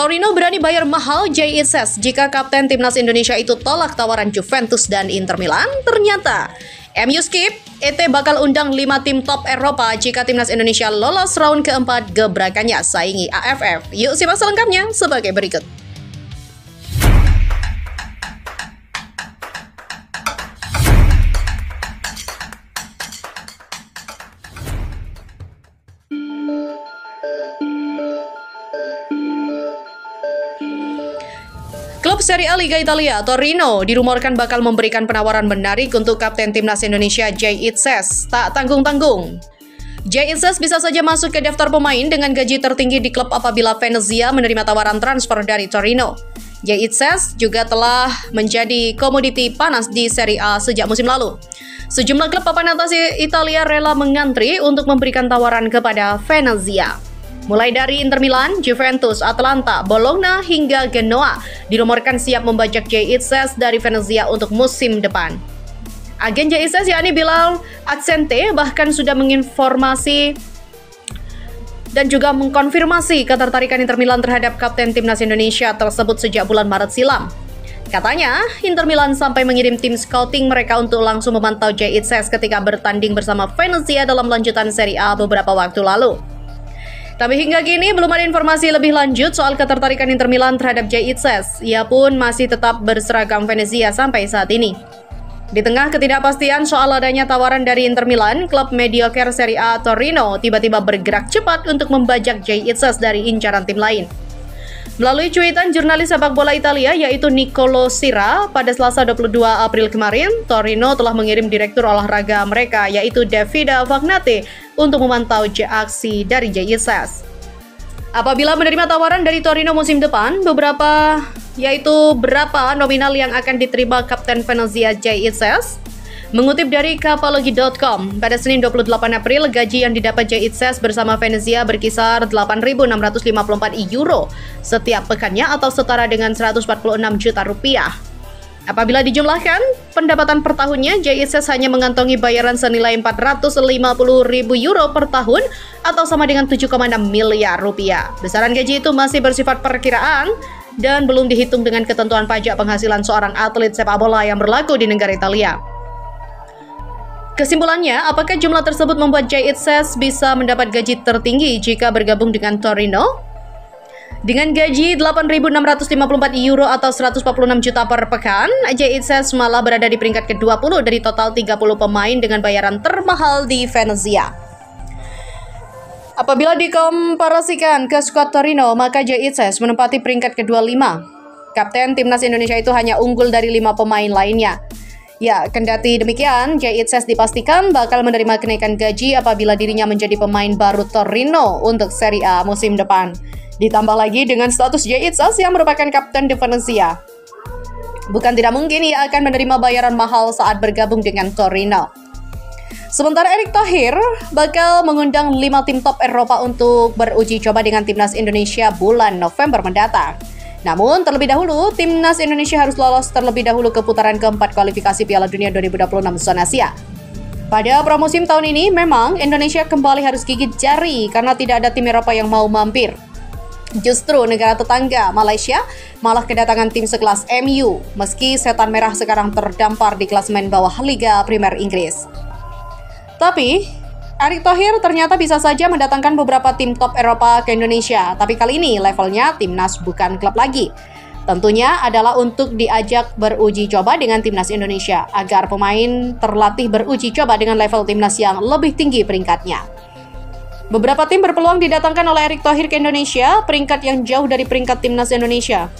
Torino berani bayar mahal Jay Itzes jika kapten timnas Indonesia itu tolak tawaran Juventus dan Inter Milan. Ternyata MU skip, ET bakal undang 5 tim top Eropa jika timnas Indonesia lolos round keempat gebrakannya saingi AFF. Yuk simak selengkapnya sebagai berikut. Klub Serie A Liga Italia, Torino, dirumorkan bakal memberikan penawaran menarik untuk kapten timnas Indonesia Jay Itzes. Tak tanggung-tanggung, Jay Itzes bisa saja masuk ke daftar pemain dengan gaji tertinggi di klub apabila Venezia menerima tawaran transfer dari Torino. Jay Itzes juga telah menjadi komoditi panas di Serie A sejak musim lalu. Sejumlah klub papan atas Italia rela mengantri untuk memberikan tawaran kepada Venezia. Mulai dari Inter Milan, Juventus, Atalanta, Bologna, hingga Genoa dirumorkan siap membajak Jay Itzes dari Venezia untuk musim depan. Agen Jay Itzes yakni Bilal Aksente bahkan sudah menginformasi dan juga mengkonfirmasi ketertarikan Inter Milan terhadap kapten timnas Indonesia tersebut sejak bulan Maret silam. Katanya, Inter Milan sampai mengirim tim scouting mereka untuk langsung memantau Jay Itzes ketika bertanding bersama Venezia dalam lanjutan Serie A beberapa waktu lalu. Tapi hingga kini belum ada informasi lebih lanjut soal ketertarikan Inter Milan terhadap Jay Itzes. Ia pun masih tetap berseragam Venezia sampai saat ini. Di tengah ketidakpastian soal adanya tawaran dari Inter Milan, klub mediocre Serie A Torino tiba-tiba bergerak cepat untuk membajak Jay Itzes dari incaran tim lain. Melalui cuitan jurnalis sepak bola Italia yaitu Nicolo Sira pada Selasa 22 April kemarin, Torino telah mengirim direktur olahraga mereka yaitu Davide Vagnati untuk memantau aksi dari Jay Itzes. Apabila menerima tawaran dari Torino musim depan, berapa nominal yang akan diterima kapten Venezia Jay Itzes? Mengutip dari Capology.com, pada Senin 28 April, gaji yang didapat Jay Itzes bersama Venezia berkisar 8.654 euro setiap pekannya atau setara dengan 146 juta rupiah. Apabila dijumlahkan, pendapatan per tahunnya, Jay Itzes hanya mengantongi bayaran senilai 450.000 euro per tahun atau sama dengan 7,6 miliar rupiah. Besaran gaji itu masih bersifat perkiraan dan belum dihitung dengan ketentuan pajak penghasilan seorang atlet sepak bola yang berlaku di negara Italia. Kesimpulannya, apakah jumlah tersebut membuat Jay Itzes bisa mendapat gaji tertinggi jika bergabung dengan Torino? Dengan gaji 8.654 euro atau 146 juta per pekan, Jay Itzes malah berada di peringkat ke-20 dari total 30 pemain dengan bayaran termahal di Venezia. Apabila dikomparasikan ke skuad Torino, maka Jay Itzes menempati peringkat ke-25. Kapten timnas Indonesia itu hanya unggul dari 5 pemain lainnya. Ya, kendati demikian, Jay Itzes dipastikan bakal menerima kenaikan gaji apabila dirinya menjadi pemain baru Torino untuk Serie A musim depan. Ditambah lagi dengan status Jay Itzes yang merupakan kapten di Venezia. Bukan tidak mungkin ia akan menerima bayaran mahal saat bergabung dengan Torino. Sementara Erick Thohir bakal mengundang 5 tim top Eropa untuk beruji coba dengan timnas Indonesia bulan November mendatang. Namun, terlebih dahulu, timnas Indonesia harus lolos terlebih dahulu ke putaran keempat kualifikasi Piala Dunia 2026 zona Asia. Pada pramusim tahun ini, memang Indonesia kembali harus gigit jari karena tidak ada tim Eropa yang mau mampir. Justru negara tetangga, Malaysia, malah kedatangan tim sekelas MU, meski setan merah sekarang terdampar di klasemen bawah Liga Primer Inggris. Tapi Erick Thohir ternyata bisa saja mendatangkan beberapa tim top Eropa ke Indonesia, tapi kali ini levelnya timnas bukan klub lagi. Tentunya adalah untuk diajak beruji coba dengan timnas Indonesia, agar pemain terlatih beruji coba dengan level timnas yang lebih tinggi peringkatnya. Beberapa tim berpeluang didatangkan oleh Erick Thohir ke Indonesia, peringkat yang jauh dari peringkat timnas Indonesia.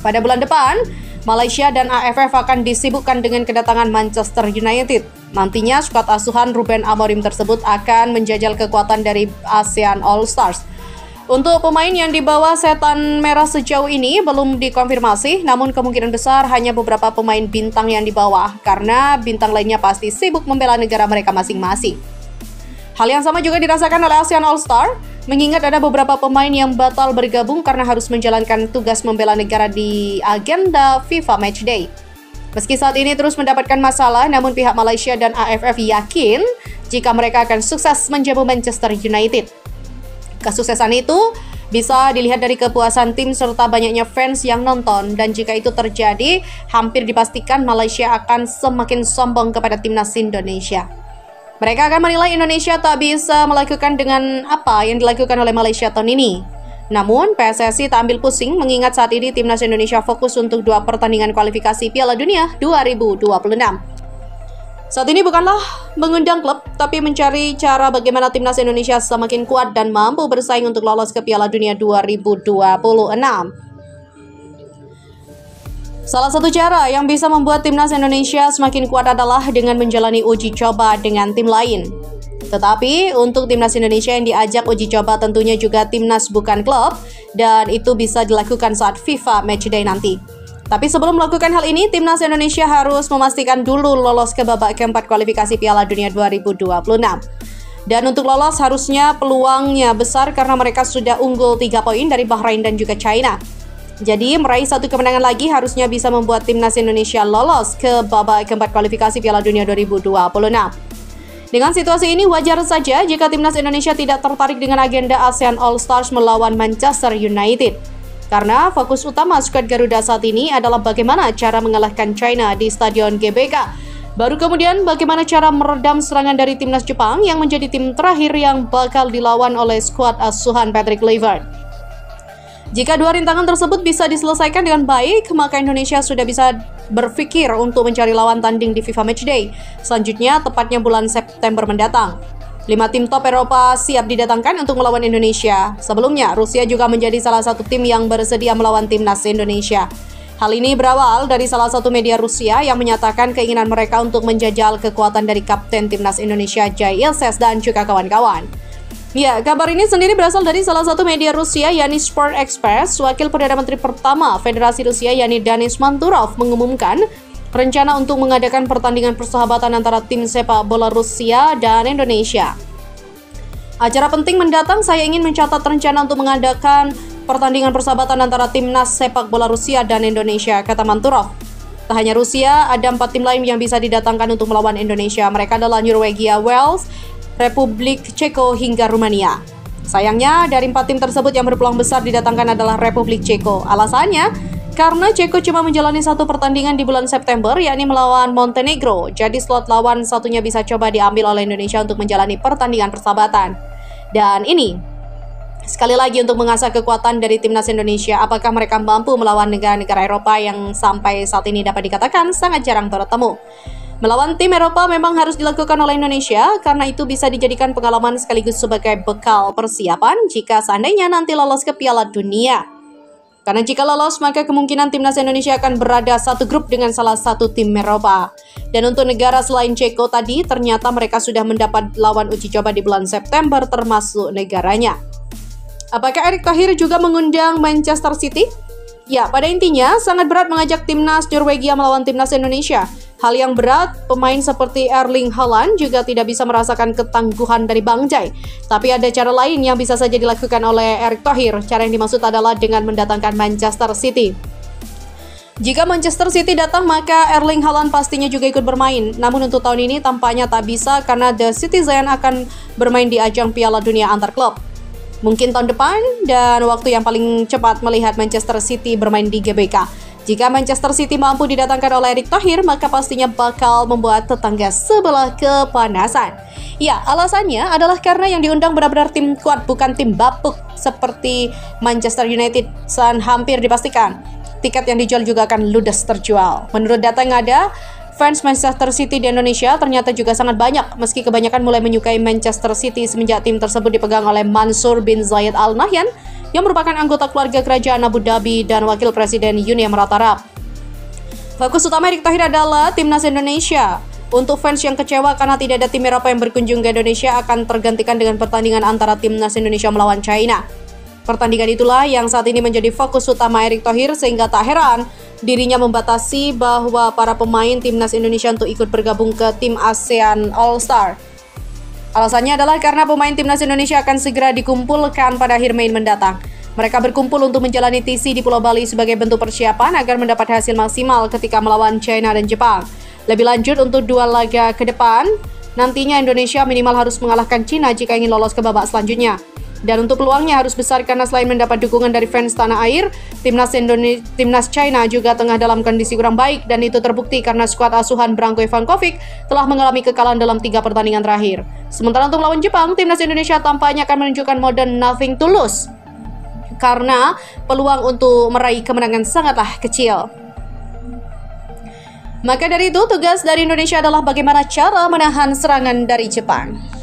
Pada bulan depan, Malaysia dan AFF akan disibukkan dengan kedatangan Manchester United. Nantinya skuad asuhan Ruben Amorim tersebut akan menjajal kekuatan dari ASEAN All Stars. Untuk pemain yang dibawa setan merah sejauh ini belum dikonfirmasi, namun kemungkinan besar hanya beberapa pemain bintang yang dibawa, karena bintang lainnya pasti sibuk membela negara mereka masing-masing. Hal yang sama juga dirasakan oleh ASEAN All Star, mengingat ada beberapa pemain yang batal bergabung karena harus menjalankan tugas membela negara di agenda FIFA Matchday. Meski saat ini terus mendapatkan masalah, namun pihak Malaysia dan AFF yakin jika mereka akan sukses menjamu Manchester United. Kesuksesan itu Bisa dilihat dari kepuasan tim serta banyaknya fans yang nonton, dan jika itu terjadi, hampir dipastikan Malaysia akan semakin sombong kepada timnas Indonesia. Mereka akan menilai Indonesia tak bisa melakukan dengan apa yang dilakukan oleh Malaysia tahun ini. Namun, PSSI tak ambil pusing mengingat saat ini timnas Indonesia fokus untuk 2 pertandingan kualifikasi Piala Dunia 2026. Saat ini bukanlah mengundang klub, tapi mencari cara bagaimana timnas Indonesia semakin kuat dan mampu bersaing untuk lolos ke Piala Dunia 2026. Salah satu cara yang bisa membuat timnas Indonesia semakin kuat adalah dengan menjalani uji coba dengan tim lain. Tetapi untuk timnas Indonesia yang diajak uji coba tentunya juga timnas bukan klub, dan itu bisa dilakukan saat FIFA Matchday nanti. Tapi sebelum melakukan hal ini, timnas Indonesia harus memastikan dulu lolos ke babak keempat kualifikasi Piala Dunia 2026. Dan untuk lolos harusnya peluangnya besar karena mereka sudah unggul 3 poin dari Bahrain dan juga China. Jadi meraih 1 kemenangan lagi harusnya bisa membuat timnas Indonesia lolos ke babak keempat kualifikasi Piala Dunia 2026. Dengan situasi ini wajar saja jika timnas Indonesia tidak tertarik dengan agenda ASEAN All Stars melawan Manchester United. Karena fokus utama skuad Garuda saat ini adalah bagaimana cara mengalahkan China di Stadion GBK. Baru kemudian bagaimana cara meredam serangan dari timnas Jepang yang menjadi tim terakhir yang bakal dilawan oleh skuad asuhan Patrick Kluivert. Jika 2 rintangan tersebut bisa diselesaikan dengan baik, maka Indonesia sudah bisa berpikir untuk mencari lawan tanding di FIFA Matchday. Selanjutnya, tepatnya bulan September mendatang. 5 tim top Eropa siap didatangkan untuk melawan Indonesia. Sebelumnya, Rusia juga menjadi salah satu tim yang bersedia melawan timnas Indonesia. Hal ini berawal dari salah satu media Rusia yang menyatakan keinginan mereka untuk menjajal kekuatan dari Kapten Timnas Indonesia J.Ilses dan juga kawan-kawan. Ya, kabar ini sendiri berasal dari salah satu media Rusia, yakni Sport Express. Wakil Perdana Menteri pertama Federasi Rusia, yakni Denis Manturov, mengumumkan rencana untuk mengadakan pertandingan persahabatan antara tim sepak bola Rusia dan Indonesia. Acara penting mendatang, saya ingin mencatat rencana untuk mengadakan pertandingan persahabatan antara timnas sepak bola Rusia dan Indonesia, kata Manturov. Tak hanya Rusia, ada 4 tim lain yang bisa didatangkan untuk melawan Indonesia. Mereka adalah Norwegia, Wales, Republik Ceko hingga Rumania. Sayangnya, dari 4 tim tersebut yang berpeluang besar didatangkan adalah Republik Ceko. Alasannya, karena Ceko cuma menjalani 1 pertandingan di bulan September, yakni melawan Montenegro. Jadi slot lawan satunya bisa coba diambil oleh Indonesia untuk menjalani pertandingan persahabatan. Dan ini, sekali lagi untuk mengasah kekuatan dari timnas Indonesia, apakah mereka mampu melawan negara-negara Eropa yang sampai saat ini dapat dikatakan sangat jarang bertemu. Melawan tim Eropa memang harus dilakukan oleh Indonesia, karena itu bisa dijadikan pengalaman sekaligus sebagai bekal persiapan jika seandainya nanti lolos ke Piala Dunia. Karena jika lolos, maka kemungkinan timnas Indonesia akan berada satu grup dengan salah satu tim Eropa. Dan untuk negara selain Ceko tadi, ternyata mereka sudah mendapat lawan uji coba di bulan September termasuk negaranya. Apakah Erick Thohir juga mengundang Manchester City? Ya, pada intinya sangat berat mengajak timnas Norwegia melawan timnas Indonesia. Hal yang berat, pemain seperti Erling Haaland juga tidak bisa merasakan ketangguhan dari Bang Jai. Tapi ada cara lain yang bisa saja dilakukan oleh Erick Thohir. Cara yang dimaksud adalah dengan mendatangkan Manchester City. Jika Manchester City datang, maka Erling Haaland pastinya juga ikut bermain. Namun untuk tahun ini tampaknya tak bisa karena The Citizen akan bermain di ajang Piala Dunia antar klub. Mungkin tahun depan, dan waktu yang paling cepat melihat Manchester City bermain di GBK. Jika Manchester City mampu didatangkan oleh Erick Thohir, maka pastinya bakal membuat tetangga sebelah kepanasan. Ya, alasannya adalah karena yang diundang benar-benar tim kuat, bukan tim bapuk seperti Manchester United. Hampir dipastikan tiket yang dijual juga akan ludes terjual. Menurut data yang ada, fans Manchester City di Indonesia ternyata juga sangat banyak, meski kebanyakan mulai menyukai Manchester City semenjak tim tersebut dipegang oleh Mansur bin Zayed Al Nahyan, yang merupakan anggota keluarga kerajaan Abu Dhabi dan wakil presiden Uni Emirat Arab. Fokus utama Erick Thohir adalah timnas Indonesia. Untuk fans yang kecewa karena tidak ada tim Eropa yang berkunjung ke Indonesia akan tergantikan dengan pertandingan antara timnas Indonesia melawan China. Pertandingan itulah yang saat ini menjadi fokus utama Erick Thohir, sehingga tak heran dirinya membatasi bahwa para pemain timnas Indonesia untuk ikut bergabung ke tim ASEAN All Star. Alasannya adalah karena pemain timnas Indonesia akan segera dikumpulkan pada akhir Mei mendatang. Mereka berkumpul untuk menjalani TC di Pulau Bali sebagai bentuk persiapan agar mendapat hasil maksimal ketika melawan China dan Jepang. Lebih lanjut, untuk 2 laga ke depan, nantinya Indonesia minimal harus mengalahkan China jika ingin lolos ke babak selanjutnya. Dan untuk peluangnya harus besar karena selain mendapat dukungan dari fans tanah air, timnas China juga tengah dalam kondisi kurang baik dan itu terbukti karena skuad asuhan Branko Ivankovic telah mengalami kekalahan dalam 3 pertandingan terakhir. Sementara untuk melawan Jepang, timnas Indonesia tampaknya akan menunjukkan mode nothing to lose karena peluang untuk meraih kemenangan sangatlah kecil. Maka dari itu, tugas dari Indonesia adalah bagaimana cara menahan serangan dari Jepang.